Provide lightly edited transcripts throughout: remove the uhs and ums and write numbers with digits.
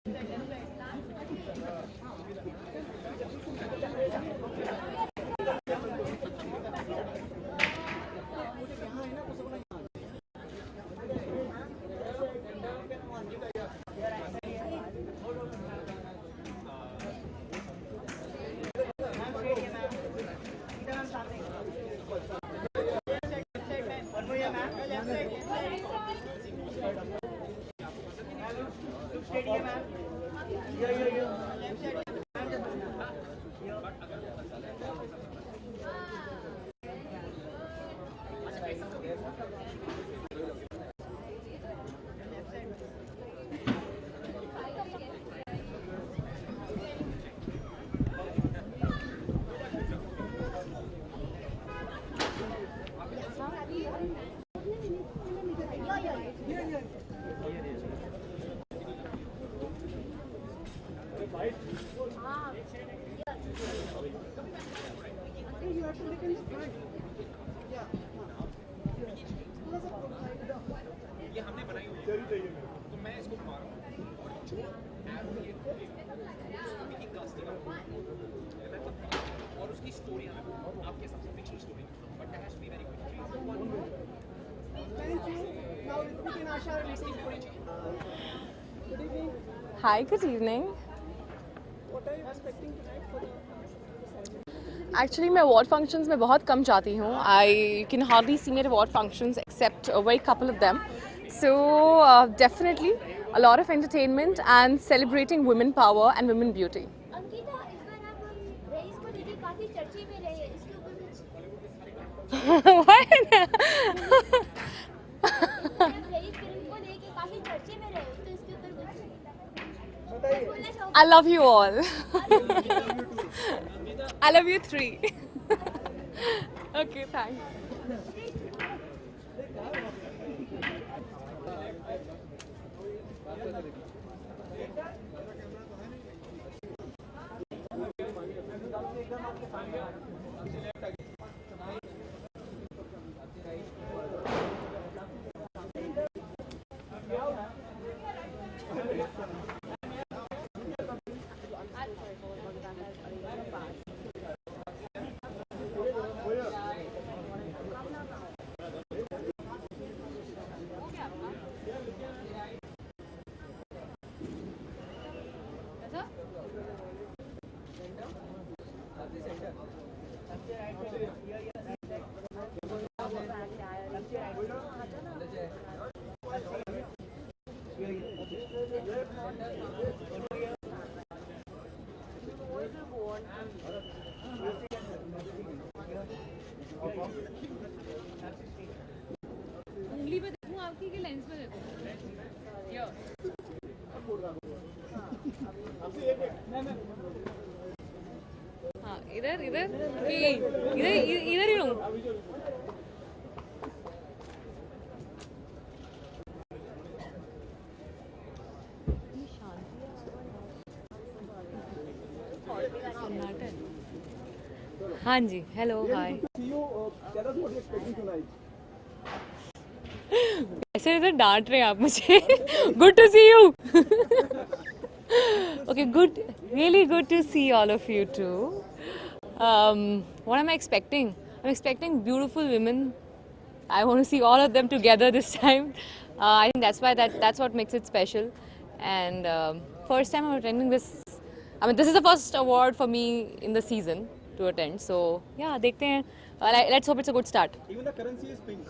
ये हमने बनाई हुई है तो मैं इसको घुमा रहा हूँ और उसकी स्टोरी आपके हिसाब से fictional story but that has to be very good Hi, good evening. What are you expecting tonight for the Actually, मैं award functions में बहुत कम जाती हूँ. I can hardly see me at award functions except a very couple of them. So definitely a lot of entertainment and celebrating women power and women beauty. Ankita, इस बार आप rice को लेके काफी चर्चे में रहे, इसके ऊपर कुछ What? आप रईस फिल्म को लेके काफी चर्चे में रहे, तो इसके ऊपर कुछ बोलना चाहूँगी। I love you all. I love you three. Okay, thanks. उंगली पे देखूं आपकी कि लेंस पे देखूं? हाँ, इधर इधर इधर इधर ही रहूं. हाँ जी, hello, hi. tell us what you're expecting tonight. ऐसे इधर डांट रहे हैं आप मुझे. Good to see you. Okay, good, really good to see all of you too. What am I expecting? I'm expecting beautiful women. I want to see all of them together this time. I think that's what makes it special. And first time I'm attending this. I mean, this is the first award for me in the season to attend. So yeah, देखते हैं. Let's hope it's a good start. Even the currency is pink.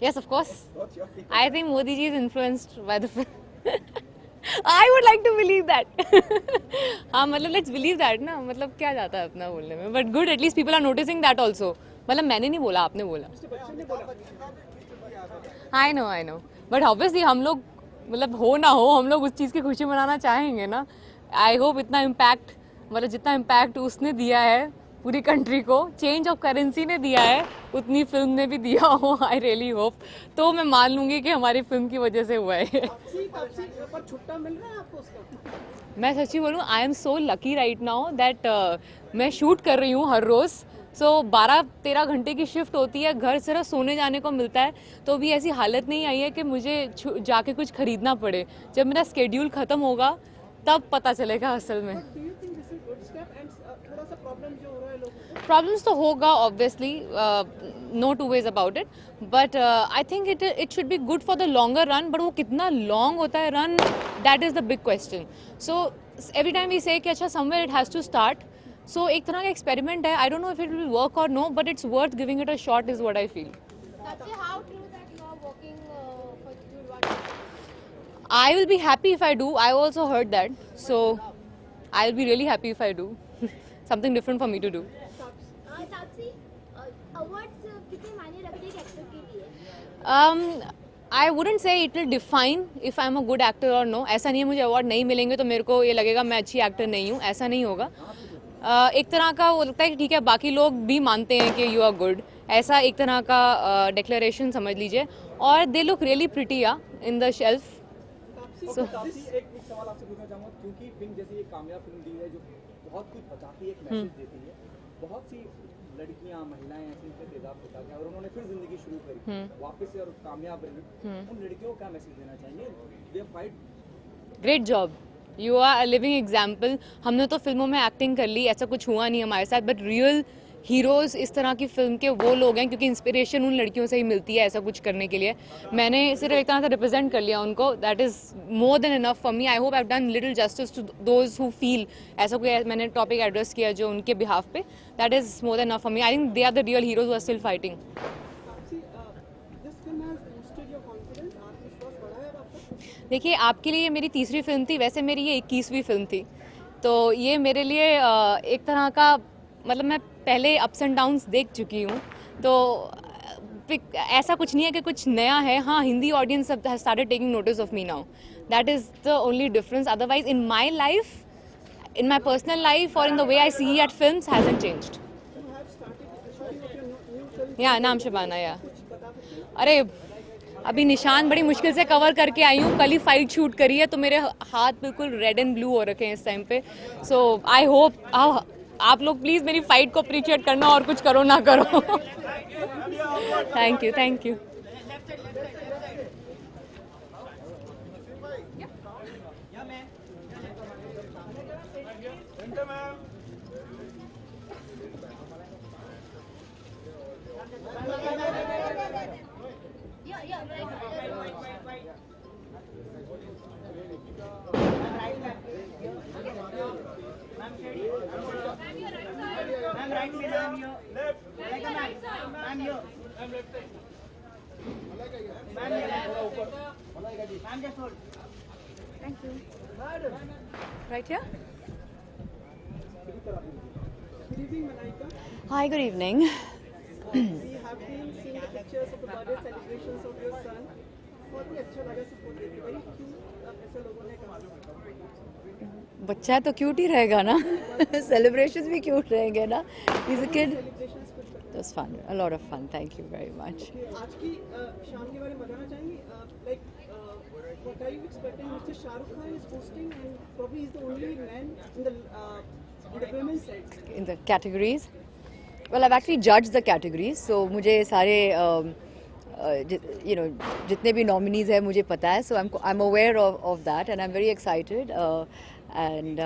Yes, of course. What's your take? I think Modi ji is influenced by the film. I would like to believe that. हाँ, मतलब let's believe that ना. मतलब क्या जाता है अपना बोलने में. But good, at least people are noticing that also. मतलब मैंने नहीं बोला, आपने बोला. I know. But obviously हम लोग मतलब हो ना हो, हम लोग उस चीज़ की खुशी मनाना चाहेंगे ना. I hope इतना इम्पैक्ट, मतलब जितना इम्पैक्ट उसने दिया है पूरी कंट्री को, चेंज ऑफ करेंसी ने दिया है, उतनी फिल्म ने भी दिया हो. I really hope. तो मैं मान लूँगी कि हमारी फिल्म की वजह से हुआ है. पर छुट्टा मिल रहा है आपको उसका? मैं सच्ची बोलूँ, I am so lucky right now that मैं शूट कर रही हूँ हर रोज़. सो 12-13 घंटे की शिफ्ट होती है, घर सिर्फ सोने जाने को मिलता है. तो अभी ऐसी हालत नहीं आई है कि मुझे जाके कुछ खरीदना पड़े. जब मेरा स्केड्यूल ख़त्म होगा तब पता चलेगा असल में. Do you think this is good step? And थोड़ा सा problem जो हो रहा है लोगों को? Problems तो होगा obviously, no two ways about it, but I think it should be good for the longer run, but वो कितना long होता है run, that is the big question. So every time we say कि अच्छा somewhere it has to start, so एक तरह का experiment है. I don't know if it will work or no, but it's worth giving it a shot is what I feel. That's how true that you are working for Jurwani. I will be happy if I do. I also heard that, so I'll be really happy if I do. Something different for me to do. Taapsee, awards कितने मायने रखते हैं actor के लिए? I wouldn't say it will define if I'm a good actor or no. ऐसा नहीं है मुझे अवार्ड नहीं मिलेंगे तो मेरे को ये लगेगा मैं अच्छी एक्टर नहीं हूँ, ऐसा नहीं होगा. एक तरह का वो लगता है कि ठीक है बाकी लोग भी मानते हैं कि यू आर गुड, ऐसा एक तरह का डिक्लेरेशन समझ लीजिए. और they look really pretty in the shelf. Taapsee, एक सवाल आपसे पूछना चाहूँगा, क्योंकि पिंक जैसी एक कामयाब फिल्म दी है जो बहुत कुछ बताती है, एक मैसेज देती है, बहुत सी लड़कियां महिलाएं ऐसी उनके तेजाब होता गया और उन्होंने फिर जिंदगी शुरू करी वापस से और कामयाब रही. उन लड़कियों को क्या मैसेज देना चाहेंगे? They fight. Great job, you are a living example. हमने तो फिल्मों में एक्टिंग कर ली, ऐसा कुछ हुआ नहीं हमारे साथ, बट रियल हीरोज़ इस तरह की फिल्म के वो लोग हैं क्योंकि इंस्पिरेशन उन लड़कियों से ही मिलती है ऐसा कुछ करने के लिए. मैंने सिर्फ एक तरह से रिप्रेजेंट कर लिया उनको. That is more than enough for me. I hope I have done little justice to those who feel ऐसा कोई मैंने टॉपिक एड्रेस किया जो उनके बिहाफ पे. That is more than enough for me. I think they are the real heroes who are still fighting. Taapsee, this film has boosted your confidence. आत्मविश्वास बढ़ा है आपका? देखिए आपके लिए ये मेरी तीसरी फिल्म थी, वैसे मेरी ये 21वीं फिल्म थी, तो ये मेरे लिए एक तरह का मतलब मैं पहले अप्स एंड डाउन्स देख चुकी हूँ, तो ऐसा कुछ नहीं है कि कुछ नया है. हाँ, हिंदी ऑडियंस सब started taking notice of me now. That is the only difference. Otherwise in my life, in my personal life और in the way I see at films hasn't changed. या नाम शबाना या अरे अभी निशान बड़ी मुश्किल से कवर करके आई हूँ. कल ही फाइट शूट करी है तो मेरे हाथ बिल्कुल रेड एंड ब्लू हो रखे हैं इस टाइम पे. सो आई होप आप लोग प्लीज़ मेरी फाइट को अप्रिशिएट करना और कुछ करो ना करो. Thank you, thank you. Right here? Good evening, Malaika. Hi, good evening. We have been seeing the pictures of the birthday celebrations of your son. बहुत ही अच्छा लगा सबको देख के. Very cute ऐसे लोगों ने कहा. बच्चा तो क्यूट ही रहेगा ना. Celebrations भी क्यूट रहेंगे ना. He's a kid. Celebrations कुछ बताइए. It was fun. A lot of fun. Thank you very much. आज की शाम के बारे में बताना चाहेंगे. Like what are you expecting? Mr. Shah Rukh Khan is hosting and probably he's the only man in the women's side. In the categories? Well, I've actually judged the categories. So मुझे सारे you know जितने भी nominees हैं मुझे पता है. So I'm aware of that and I'm very excited. And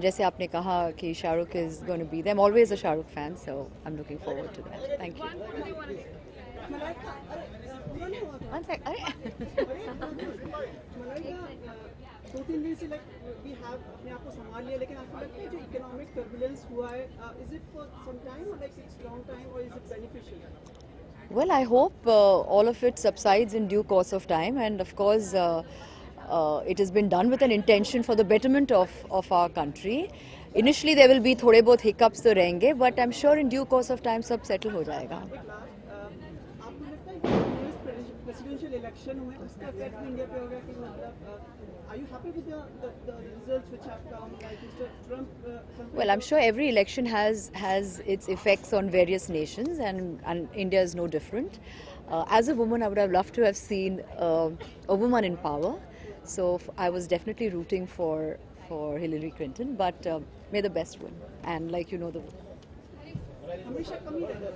जैसे आपने कहा कि Shahrukh is going to be there. I'm always a Shah Rukh fan, so I'm looking forward to that. Thank you. Malaika, पूरा नहीं हुआ था. One sec. Malaika, 2-3 दिन से like we have अपने आप को संभाल लिया, लेकिन आपको लगता है जो economic turbulence हुआ है, is it for some time or like it's long time or is it beneficial? Well, I hope all of it subsides in due course of time, and of course, it has been done with an intention for the betterment of our country. Initially, there will be थोड़े बहुत hiccups तो रहेंगे, but I'm sure in due course of time सब settle हो जाएगा. आपको लगता है कि US presidential election हुए उसका effect भी इंडिया पे होगा कि मतलब are you happy with the results which have come, like Mr. Trump? Well, I'm sure every election has its effects on various nations, and India is no different. As a woman, I would have loved to have seen a woman in power. So I was definitely rooting for Hillary Clinton, but may the best win. And like you know, the हमेशा कमी रहेगा.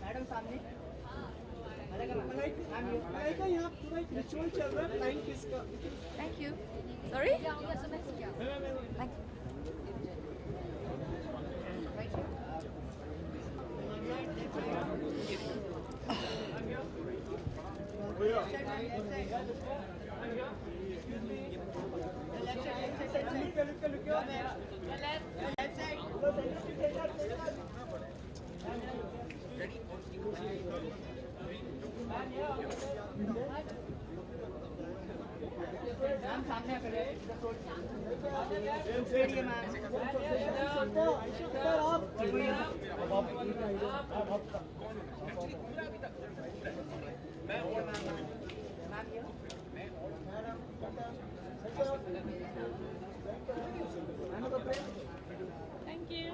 Madam सामने मलाइका यहाँ पूरा एक ritual चल रहा है फ्लाइंग किस का Thank you. Sorry? Thank you.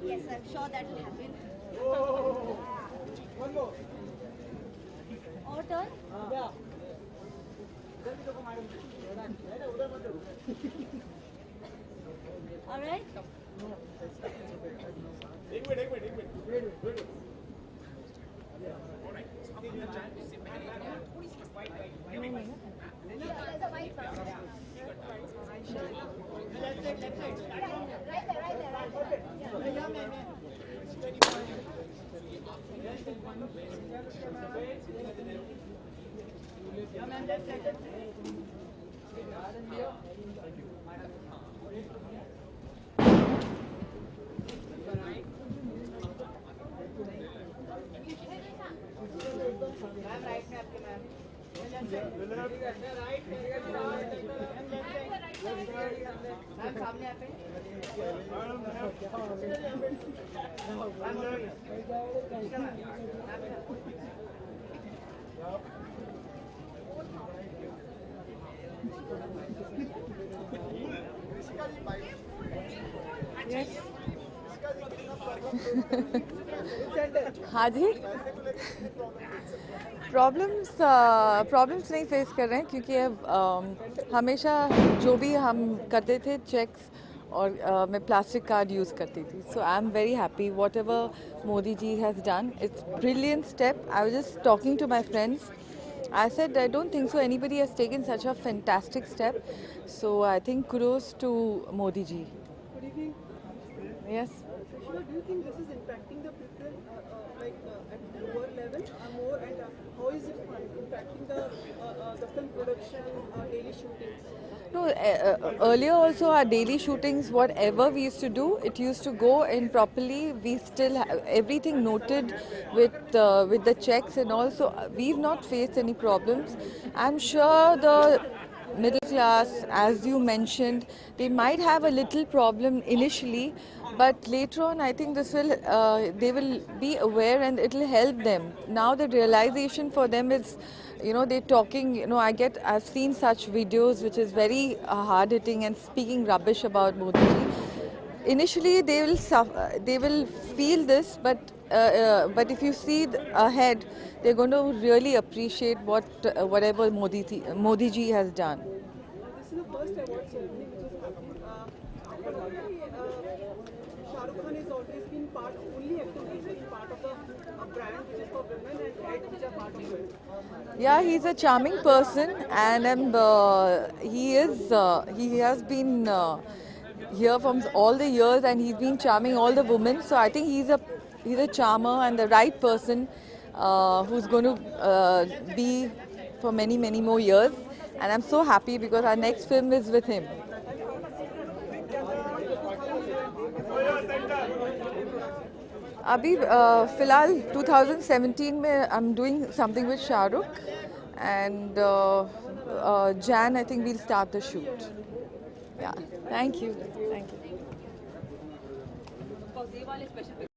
Yes, I'm sure that will happen. Our turn? All right. There's a white cross. Left side. Right there. हाँ जी प्रॉब्लम्स नहीं फेस कर रहे हैं क्योंकि अब हमेशा जो भी हम करते थे चेक्स और मैं प्लास्टिक कार्ड यूज़ करती थी so I am very happy whatever Modi ji has done it's brilliant step I was just talking to my friends I said I don't think so anybody has taken such a fantastic step so I think kudos to Modi ji. Good evening. Yes. Shiva, do you think this is impacting the people at lower level more and how is it impacting the film production, daily shootings? No, earlier also our daily shootings, whatever we used to do, it used to go in properly. We still have everything noted with the checks and all. So we've not faced any problems. I'm sure the middle class, as you mentioned, they might have a little problem initially, but later on I think this will they will be aware and it will help them. Now the realization for them is, you know, they're talking, you know, I've seen such videos which is very hard hitting and speaking rubbish about Modi ji. Initially they will suffer, they will feel this, but if you see ahead, they're going to really appreciate whatever Modi ji has done. This is the first award ceremony which is happening. But already Shah Rukh Khan has always been only actor has been part of the brand which is for women and Red which are part of it. Yeah, he's a charming person, and he has been here from all the years, and he's been charming all the women. So I think he's a charmer and the right person who's going to be for many more years. And I'm so happy because our next film is with him. अभी फ़िलहाल 2017 में I am doing something with Shahrukh and Jan I think we'll start the shoot. Yeah, thank you.